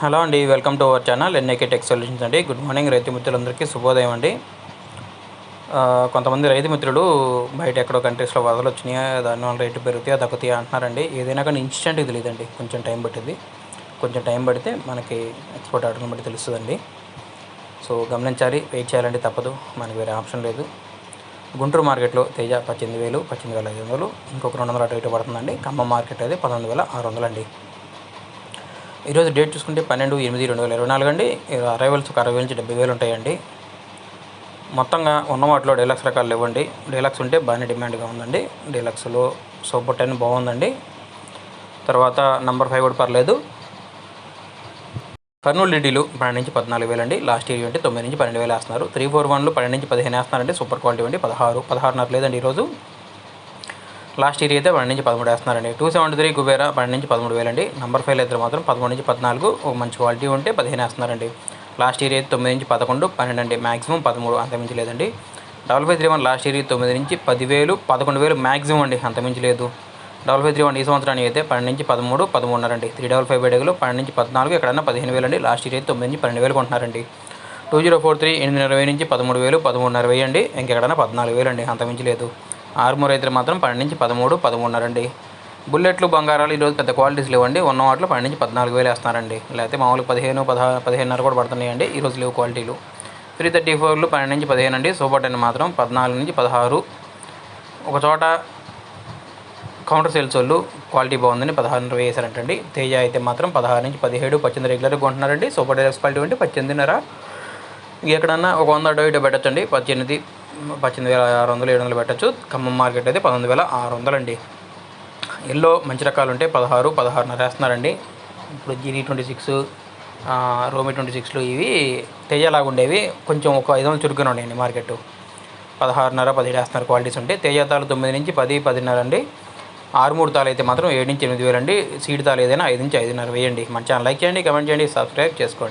Hello అండి, welcome to our channel NAK tech solutions అండి. Good morning రైతు మిత్రులందరికీ శుభోదయం అండి. కొంతమంది రైతు మిత్రులు బయట ఎక్కడో కంట్రీస్లో వరదలు వచ్చినాయా, దానివల్ల రేటు పెరుగుతాయా తగ్గుతాయా అంటున్నారండి. ఏదైనా కానీ ఇన్స్టెంట్గా తెలియదండి, కొంచెం టైం పట్టింది. కొంచెం టైం పడితే మనకి ఎక్స్పోర్ట్ ఆర్డర్ని బట్టి తెలుస్తుందండి. సో గమనించాలి, వెయిట్ చేయాలండి, తప్పదు, మనకి వేరే ఆప్షన్ లేదు. గుంటూరు మార్కెట్లో తేజ 18,000, 18,500, ఇంకొక 200 అటు ఇటు పడుతుందండి. ఖమ్మం మార్కెట్ అయితే 19,600 అండి. ఈరోజు డేట్ చూసుకుంటే 12/8/2024 అండి. అరైవల్స్ ఒక 60,000 నుంచి 70,000 ఉంటాయండి. మొత్తంగా ఉన్న వాటిలో డీలక్స్ రకాలు ఇవ్వండి. డీలక్స్ ఉంటే బాగానే డిమాండ్గా ఉందండి. డీలక్స్లో సూపర్ 10 బాగుందండి. తర్వాత నంబర్ 5 కూడా పర్లేదు. కర్నూలు డీడీలు 12 నుంచి 14,000 అండి. లాస్ట్ ఇయర్ అంటే 9 నుంచి 12,000 వేస్తున్నారు. 341లు 12 నుంచి 15 వేస్తున్నారండి. సూపర్ క్వాలిటీ అండి. 16 లేదండి ఈరోజు. లాస్ట్ ఇయర్ అయితే 12 నుంచి 13 వేస్తున్నారండి. 273 కుబేరా 12 నుంచి 13,000 అండి. నంబర్ 5 అయితే మాత్రం 13 నుంచి 14, ఒక మంచి క్వాలిటీ ఉంటే 15 వేస్తున్నారండి. లాస్ట్ ఇయర్ అయితే 9 నుంచి 11, 12 అండి. మ్యాక్సిమం 13, అంతమించి లేదండి. 5531 లాస్ట్ ఇయర్ 9 నుంచి 10,000, 11,000 మ్యాక్సిమం అండి, అంతమించి లేదు. 5531 ఈ సంవత్సరానికి అయితే 12 నుంచి 13, 13.5 అండి. 355 బైడగులు 12 నుంచి 14, ఎక్కడన్నా 15,000 అండి. లాస్ట్ ఇయర్ అయితే 9 నుంచి 12,000 కొంటున్నారండి. 2043 820 నుంచి 13,000, 13.5 అండి. ఇంకెక్కడన్నా 14,000 అండి, అంతమించి లేదు. ఆర్మూర్ అయితే మాత్రం 12 నుంచి 13, 13.5 అండి. బుల్లెట్లు బంగారాలు ఈరోజు పెద్ద క్వాలిటీస్ లేవండి. ఉన్న వాటిలో 12 నుంచి 14,000 వేస్తున్నారండి. లేకపోతే మామూలుగా 15, 15.5 కూడా పడుతున్నాయండి. ఈరోజు లేవు క్వాలిటీలు. 334లు 12 నుంచి 15 అండి. సూపర్ 10 మాత్రం 14 నుంచి 16. ఒక చోట కౌంటర్ సేల్స్ వాళ్ళు క్వాలిటీ బాగుందని 16.5 వేసారంటండి. తేజ అయితే మాత్రం 16 నుంచి 17, 18 రెగ్యులర్గా కొంటున్నారండి. సూపర్ డైరెక్స్ క్వాలిటీ అంటే 18.5. ఎక్కడన్నా ఒక 100 అటు ఇటు పెట్టచ్చండి. 18,600, 700 పెట్టచ్చు. ఖమ్మం మార్కెట్ అయితే 19,600 అండి. ఎల్లో మంచి రకాలు ఉంటే 16, 16.5 వేస్తున్నారండి. ఇప్పుడు GD26, రోమి 26లు ఇవి తేజలాగా ఉండేవి, కొంచెం ఒక 500 చురుగ్గానే ఉన్నాయండి. మార్కెట్ 16.5, 17 వేస్తున్నారు క్వాలిటీస్ ఉంటే. తేజాతాలు 9 నుంచి 10, 10.5 అండి. ఆరుమూడు తాలు అయితే మాత్రం 7 నుంచి 8,000 అండి. సీడ్ తాలు ఏదైనా 5 నుంచి 5.5 వేయండి. మన ఛానల్ లైక్ చేయండి, కమెంట్ చేయండి, సబ్స్క్రైబ్ చేసుకోండి.